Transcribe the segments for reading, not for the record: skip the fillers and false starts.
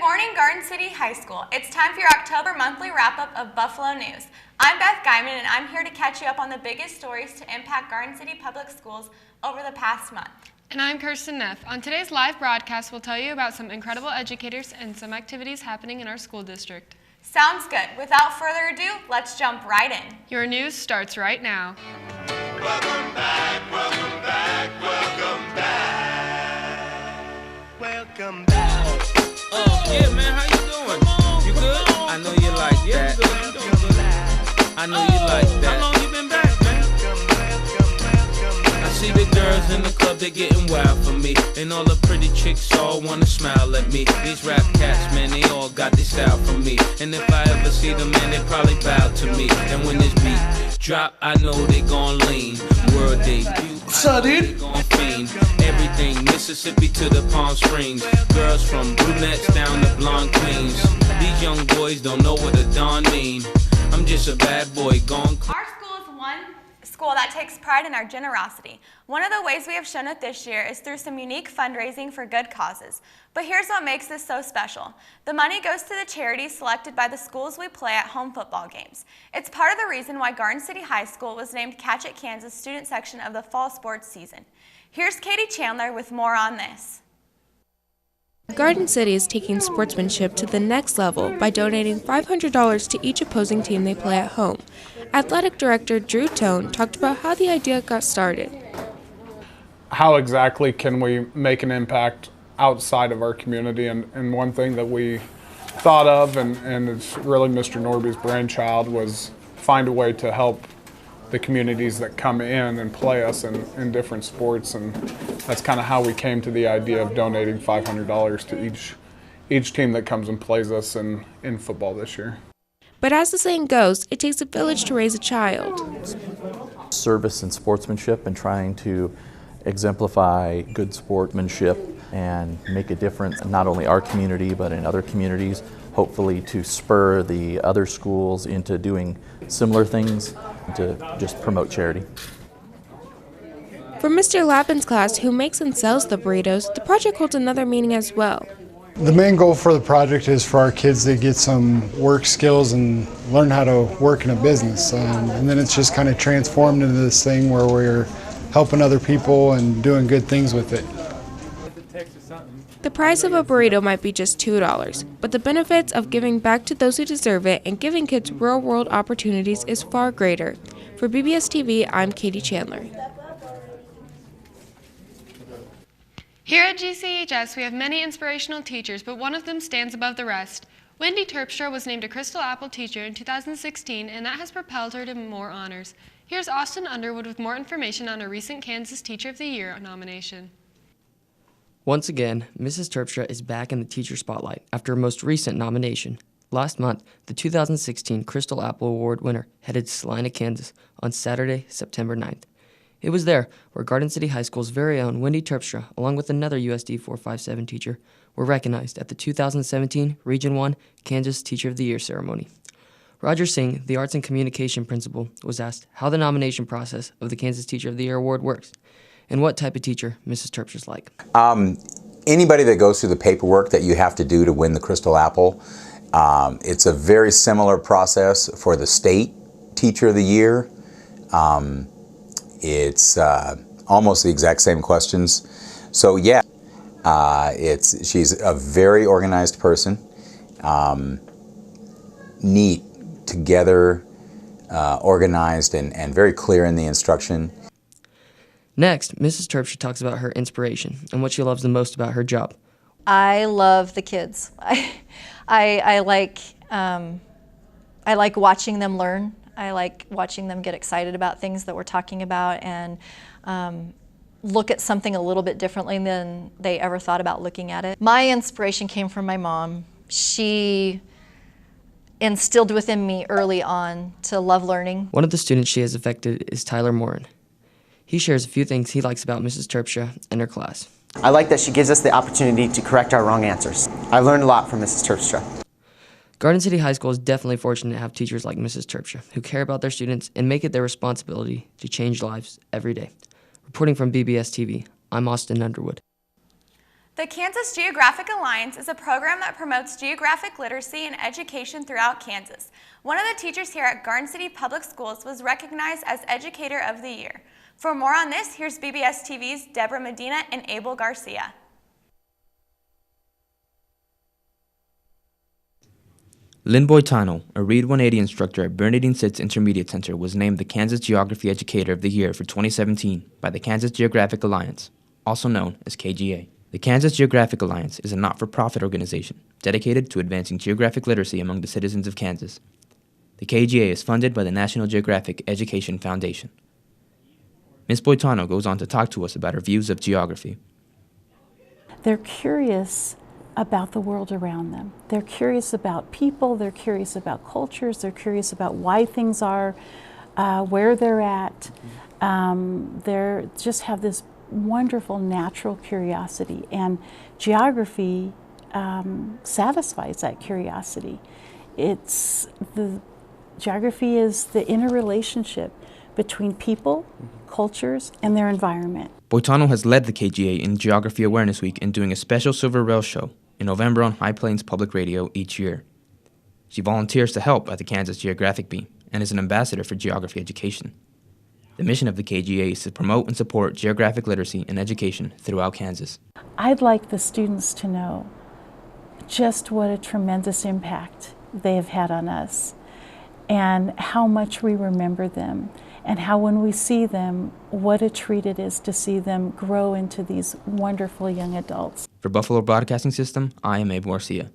morning, Garden City High School. It's time for your October monthly wrap-up of Buffalo News. I'm Beth Guyman, and I'm here to catch you up on the biggest stories to impact Garden City Public Schools over the past month. And I'm Kirsten Neff. On today's live broadcast, we'll tell you about some incredible educators and some activities happening in our school district. Sounds good. Without further ado, let's jump right in. Your news starts right now. Welcome back, welcome back, welcome back. Welcome back. Yeah, man, how you doing? You good? I know you like that. I know you like that. How long you been back, man? I see the girls in the club, they getting wild for me. And all the pretty chicks all wanna smile at me. These rap cats, man, they all got their style from me. And if I ever see them, man, they probably bow to me. And when this beat drop, I know they gon' lean. World debut. What's up, dude? Everything, Mississippi to the Palm Springs. Girls from brunettes down to blonde queens. These young boys don't know what a Don mean. I'm just a bad boy gone. Our school is one school that takes pride in our generosity. One of the ways we have shown it this year is through some unique fundraising for good causes. But here's what makes this so special. The money goes to the charities selected by the schools we play at home football games. It's part of the reason why Garden City High School was named Catch It Kansas student section of the fall sports season. Here's Katie Chandler with more on this. Garden City is taking sportsmanship to the next level by donating $500 to each opposing team they play at home. Athletic Director Drew Tone talked about how the idea got started. How exactly can we make an impact outside of our community? And one thing that we thought of, and it's really Mr. Norby's brainchild, was find a way to help the communities that come in and play us in different sports, and that's kind of how we came to the idea of donating $500 to each team that comes and plays us in football this year. But as the saying goes, it takes a village to raise a child. Service and sportsmanship, and trying to exemplify good sportsmanship and make a difference in not only our community but in other communities, hopefully to spur the other schools into doing similar things to just promote charity. For Mr. Lappin's class, who makes and sells the burritos, the project holds another meaning as well. The main goal for the project is for our kids to get some work skills and learn how to work in a business. And then it's just kind of transformed into this thing where we're helping other people and doing good things with it. The price of a burrito might be just $2, but the benefits of giving back to those who deserve it and giving kids real-world opportunities is far greater. For BBS-TV, I'm Katie Chandler. Here at GCHS, we have many inspirational teachers, but one of them stands above the rest. Wendy Terpstra was named a Crystal Apple Teacher in 2016, and that has propelled her to more honors. Here's Austin Underwood with more information on a recent Kansas Teacher of the Year nomination. Once again, Mrs. Terpstra is back in the teacher spotlight after her most recent nomination. Last month, the 2016 Crystal Apple Award winner headed to Salina, Kansas on Saturday, September 9th. It was there where Garden City High School's very own Wendy Terpstra, along with another USD 457 teacher, were recognized at the 2017 Region 1 Kansas Teacher of the Year ceremony. Roger Singh, the Arts and Communication Principal, was asked how the nomination process of the Kansas Teacher of the Year Award works and what type of teacher Mrs. Terpstra is like. Anybody that goes through the paperwork that you have to do to win the Crystal Apple, it's a very similar process for the State Teacher of the Year. It's almost the exact same questions. So yeah, she's a very organized person, neat, together, organized, and very clear in the instruction. Next, Mrs. Terpstra talks about her inspiration and what she loves the most about her job. I love the kids. I like watching them learn. I like watching them get excited about things that we're talking about and look at something a little bit differently than they ever thought about looking at it. My inspiration came from my mom. She instilled within me early on to love learning. One of the students she has affected is Tyler Morin. He shares a few things he likes about Mrs. Terpstra and her class. I like that she gives us the opportunity to correct our wrong answers. I've learned a lot from Mrs. Terpstra. Garden City High School is definitely fortunate to have teachers like Mrs. Terpstra who care about their students and make it their responsibility to change lives every day. Reporting from BBS-TV, I'm Austin Underwood. The Kansas Geographic Alliance is a program that promotes geographic literacy and education throughout Kansas. One of the teachers here at Garden City Public Schools was recognized as Educator of the Year. For more on this, here's BBS-TV's Deborah Medina and Abel Garcia. Lynn Boitano, a Read 180 instructor at Bernadine Sitz Intermediate Center, was named the Kansas Geography Educator of the Year for 2017 by the Kansas Geographic Alliance, also known as KGA. The Kansas Geographic Alliance is a not-for-profit organization dedicated to advancing geographic literacy among the citizens of Kansas. The KGA is funded by the National Geographic Education Foundation. Ms. Boitano goes on to talk to us about her views of geography. They're curious about the world around them. They're curious about people, they're curious about cultures, they're curious about why things are where they're at. They just have this wonderful natural curiosity, and geography satisfies that curiosity. Geography is the interrelationship between people, cultures, and their environment. Boitano has led the KGA in Geography Awareness Week and doing a special Silver Rail show in November on High Plains Public Radio each year. She volunteers to help at the Kansas Geographic Beam and is an ambassador for geography education. The mission of the KGA is to promote and support geographic literacy and education throughout Kansas. I'd like the students to know just what a tremendous impact they have had on us, and how much we remember them, and how when we see them, what a treat it is to see them grow into these wonderful young adults. For Buffalo Broadcasting System, I am Abe Garcia.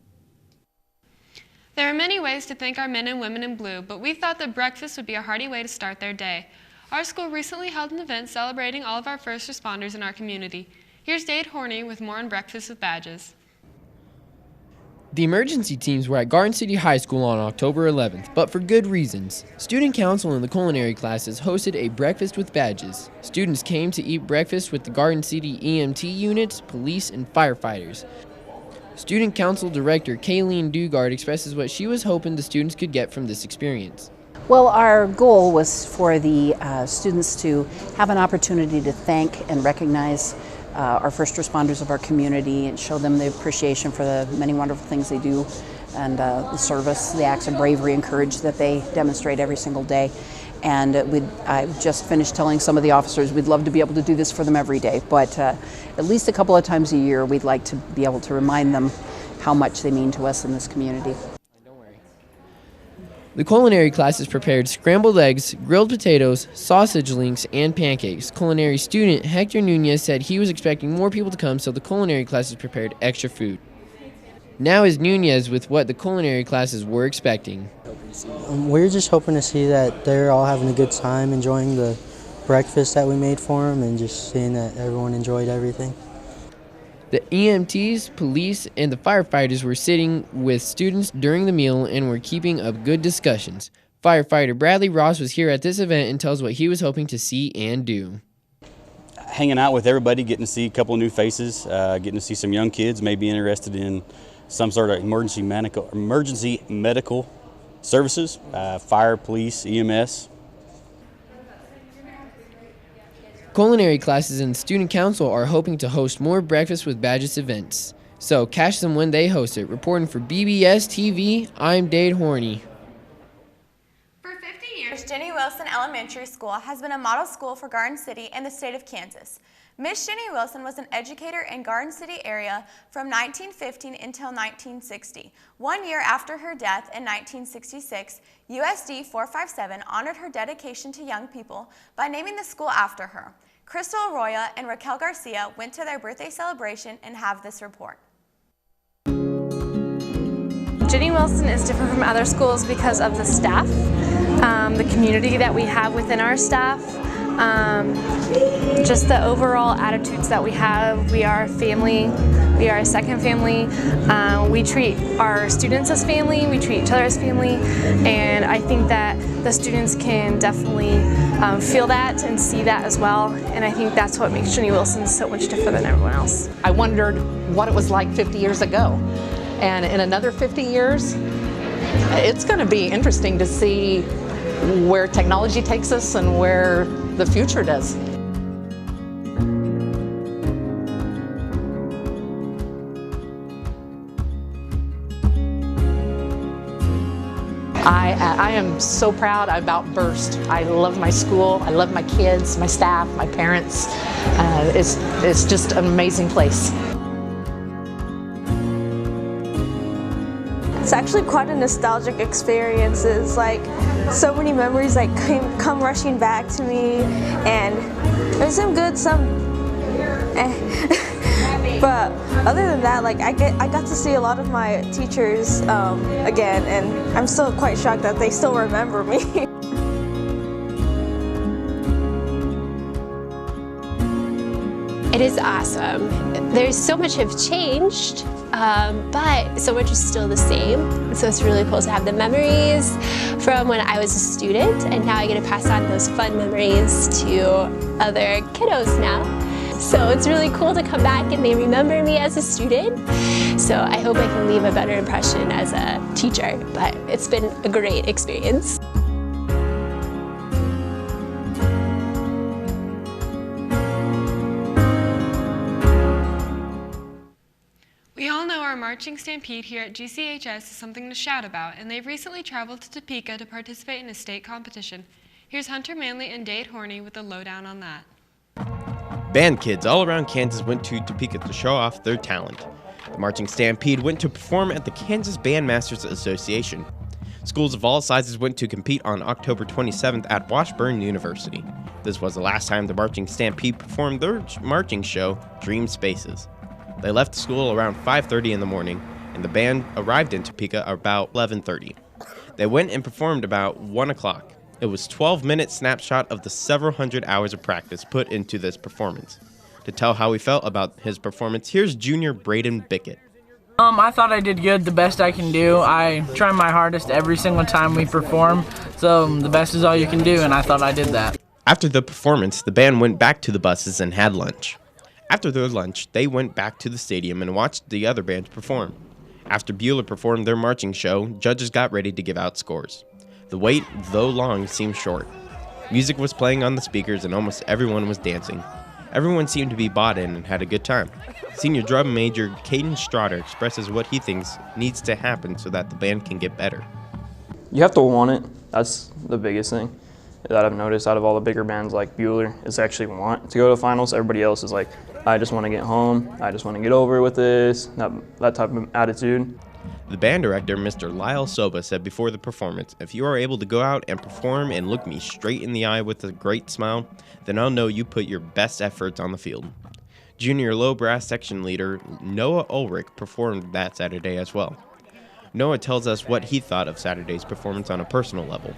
There are many ways to thank our men and women in blue, but we thought that breakfast would be a hearty way to start their day. Our school recently held an event celebrating all of our first responders in our community. Here's Dade Horney with more on Breakfast with Badges. The emergency teams were at Garden City High School on October 11th, but for good reasons. Student Council and the culinary classes hosted a Breakfast with Badges. Students came to eat breakfast with the Garden City EMT units, police, and firefighters. Student Council Director Kayleen Dugard expresses what she was hoping the students could get from this experience. Well, our goal was for the students to have an opportunity to thank and recognize our first responders of our community and show them the appreciation for the many wonderful things they do, and the service, the acts of bravery and courage that they demonstrate every single day. And I just finished telling some of the officers we'd love to be able to do this for them every day, but at least a couple of times a year we'd like to be able to remind them how much they mean to us in this community. The culinary classes prepared scrambled eggs, grilled potatoes, sausage links, and pancakes. Culinary student Hector Nunez said he was expecting more people to come, so the culinary classes prepared extra food. Now is Nunez with what the culinary classes were expecting. We're just hoping to see that they're all having a good time, enjoying the breakfast that we made for them, and just seeing that everyone enjoyed everything. The EMTs, police, and the firefighters were sitting with students during the meal and were keeping up good discussions. Firefighter Bradley Ross was here at this event and tells what he was hoping to see and do. Hanging out with everybody, getting to see a couple of new faces, getting to see some young kids maybe interested in some sort of emergency medical services, fire, police, EMS. Culinary classes and student council are hoping to host more Breakfast with Badges events. So catch them when they host it. Reporting for BBS-TV, I'm Dade Horney. For 50 years, Jenny Wilson Elementary School has been a model school for Garden City and the state of Kansas. Miss Jenny Wilson was an educator in Garden City area from 1915 until 1960. 1 year after her death in 1966, USD 457 honored her dedication to young people by naming the school after her. Crystal Arroyo and Raquel Garcia went to their birthday celebration and have this report. Jenny Wilson is different from other schools because of the staff, the community that we have within our staff, just the overall attitudes that we have. We are a family, we are a second family. We treat our students as family, we treat each other as family, and I think that the students can definitely feel that and see that as well, and I think that's what makes Jenny Wilson so much different than everyone else. I wondered what it was like 50 years ago, and in another 50 years, it's going to be interesting to see where technology takes us and where the future does. I am so proud. I about burst. I love my school. I love my kids, my staff, my parents. It's just an amazing place. It's actually quite a nostalgic experience. It's like so many memories like come rushing back to me, and there's some good, some but other than that, like I got to see a lot of my teachers again, and I'm still quite shocked that they still remember me. It is awesome. There's so much have changed, but so much is still the same. So it's really cool to have the memories from when I was a student, and now I get to pass on those fun memories to other kiddos now. So it's really cool to come back and they remember me as a student. So I hope I can leave a better impression as a teacher, but it's been a great experience. We all know our marching stampede here at GCHS is something to shout about, and they've recently traveled to Topeka to participate in a state competition. Here's Hunter Manley and Dade Horney with the lowdown on that. Band kids all around Kansas went to Topeka to show off their talent. The marching stampede went to perform at the Kansas Bandmasters Association. Schools of all sizes went to compete on October 27th at Washburn University. This was the last time the marching stampede performed their marching show, Dream Spaces. They left school around 5:30 in the morning, and the band arrived in Topeka about 11:30. They went and performed about 1 o'clock. It was a 12-minute snapshot of the several hundred hours of practice put into this performance. To tell how he felt about his performance, here's junior Braden Bickett. I thought I did good, the best I can do. I try my hardest every single time we perform, so the best is all you can do, and I thought I did that. After the performance, the band went back to the buses and had lunch. After their lunch, they went back to the stadium and watched the other bands perform. After Bueller performed their marching show, judges got ready to give out scores. The wait, though long, seemed short. Music was playing on the speakers and almost everyone was dancing. Everyone seemed to be bought in and had a good time. Senior drum major Caden Strotter expresses what he thinks needs to happen so that the band can get better. You have to want it. That's the biggest thing that I've noticed out of all the bigger bands like Bueller is actually want to go to the finals. Everybody else is like, I just want to get home. I just want to get over with this, that type of attitude. The band director, Mr. Lyle Soba, said before the performance, if you are able to go out and perform and look me straight in the eye with a great smile, then I'll know you put your best efforts on the field. Junior low brass section leader Noah Ulrich performed that Saturday as well. Noah tells us what he thought of Saturday's performance on a personal level.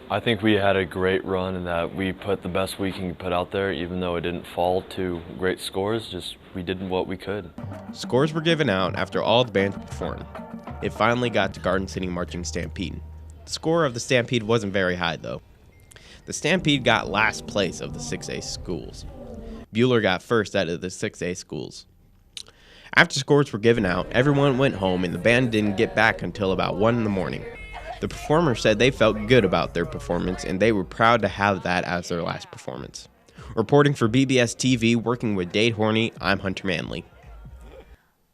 I think we had a great run and that we put the best we can put out there, even though it didn't fall to great scores, just we did what we could. Scores were given out after all the bands performed. It finally got to Garden City Marching Stampede. The score of the Stampede wasn't very high though. The Stampede got last place of the 6A schools. Bueller got first out of the 6A schools. After scores were given out, everyone went home and the band didn't get back until about 1 in the morning. The performers said they felt good about their performance and they were proud to have that as their last performance. Reporting for BBS-TV, working with Dade Horney, I'm Hunter Manley.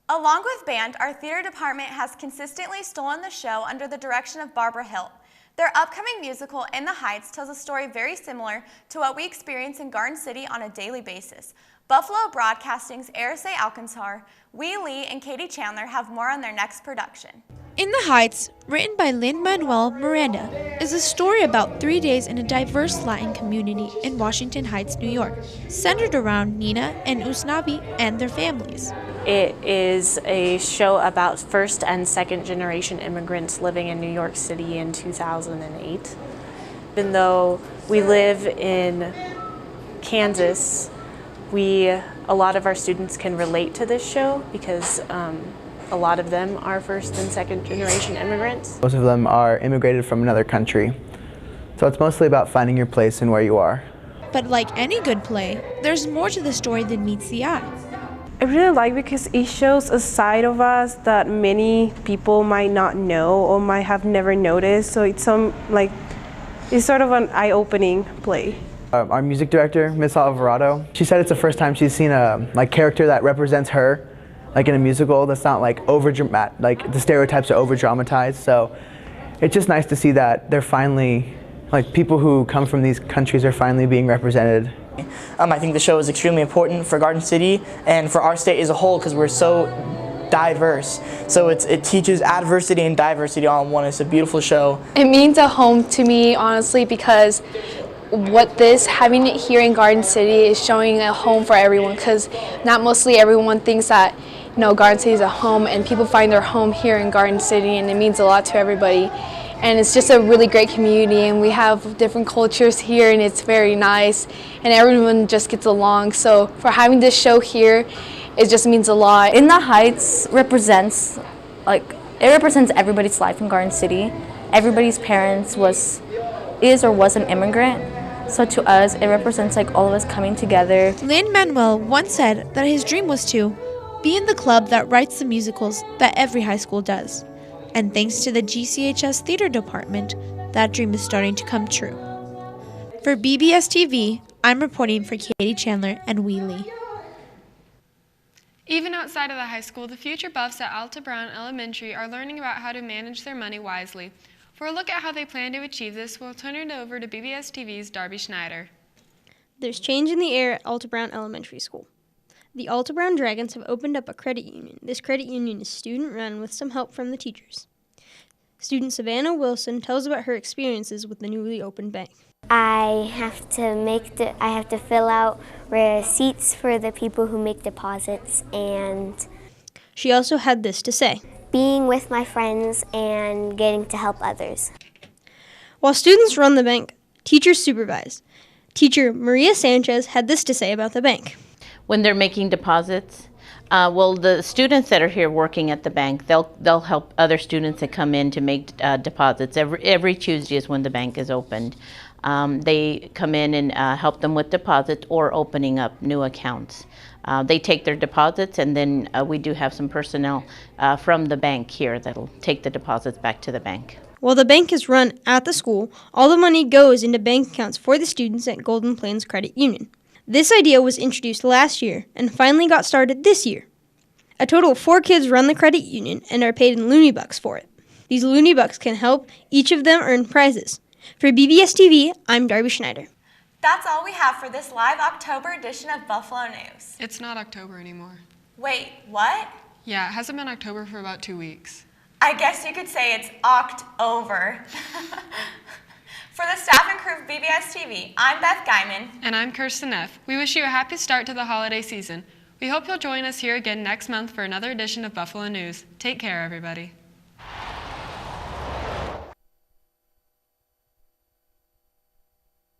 Along with band, our theater department has consistently stolen the show under the direction of Barbara Hilt. Their upcoming musical, In the Heights, tells a story very similar to what we experience in Garden City on a daily basis. Buffalo Broadcasting's Araceli Alcantar, Wee Lee, and Katie Chandler have more on their next production. In the Heights, written by Lin-Manuel Miranda, is a story about 3 days in a diverse Latin community in Washington Heights, New York, centered around Nina and Usnavi and their families. It is a show about first and second generation immigrants living in New York City in 2008. Even though we live in Kansas, a lot of our students can relate to this show because a lot of them are first and second generation immigrants. Most of them are immigrated from another country. So it's mostly about finding your place and where you are. But like any good play, there's more to the story than meets the eye. I really like because it shows a side of us that many people might not know or might have never noticed. So it's it's sort of an eye-opening play. Our music director, Miss Alvarado, she said it's the first time she's seen a character that represents her, like in a musical that's not like over dramatic, like the stereotypes are over dramatized. So it's just nice to see that they're finally, like, people who come from these countries are finally being represented. I think the show is extremely important for Garden City and for our state as a whole because we're so diverse. So it teaches adversity and diversity all in one. It's a beautiful show. It means a home to me, honestly, because having it here in Garden City is showing a home for everyone, because not mostly everyone thinks that, you know, Garden City is a home, and people find their home here in Garden City, and it means a lot to everybody. And it's just a really great community, and we have different cultures here, and it's very nice, and everyone just gets along. So for having this show here, it just means a lot. In the Heights represents everybody's life in Garden City. Everybody's parents is or was an immigrant. So to us, it represents like all of us coming together. Lin-Manuel once said that his dream was to be in the club that writes the musicals that every high school does. And thanks to the GCHS Theater Department, that dream is starting to come true. For BBS-TV, I'm reporting for Katie Chandler and Wheelie. Even outside of the high school, the future buffs at Alta Brown Elementary are learning about how to manage their money wisely. For a look at how they plan to achieve this, we'll turn it over to BBS-TV's Darby Schneider. There's change in the air at Alta Brown Elementary School. The Alta Brown Dragons have opened up a credit union. This credit union is student-run with some help from the teachers. Student Savannah Wilson tells about her experiences with the newly opened bank. I have to fill out receipts for the people who make deposits, and she also had this to say. Being with my friends and getting to help others. While students run the bank, teachers supervise. Teacher Maria Sanchez had this to say about the bank. When they're making deposits, the students that are here working at the bank, they'll help other students that come in to make deposits. Every Tuesday is when the bank is opened. They come in and help them with deposits or opening up new accounts. They take their deposits, and then we do have some personnel from the bank here that'll take the deposits back to the bank. While the bank is run at the school, all the money goes into bank accounts for the students at Golden Plains Credit Union. This idea was introduced last year and finally got started this year. A total of 4 kids run the credit union and are paid in Looney Bucks for it. These Looney Bucks can help each of them earn prizes. For BBS-TV, I'm Darby Schneider. That's all we have for this live October edition of Buffalo News. It's not October anymore. Wait, what? Yeah, it hasn't been October for about 2 weeks. I guess you could say it's October. For the staff and crew of BBS-TV, I'm Beth Guyman. And I'm Kirsten Neff. We wish you a happy start to the holiday season. We hope you'll join us here again next month for another edition of Buffalo News. Take care, everybody.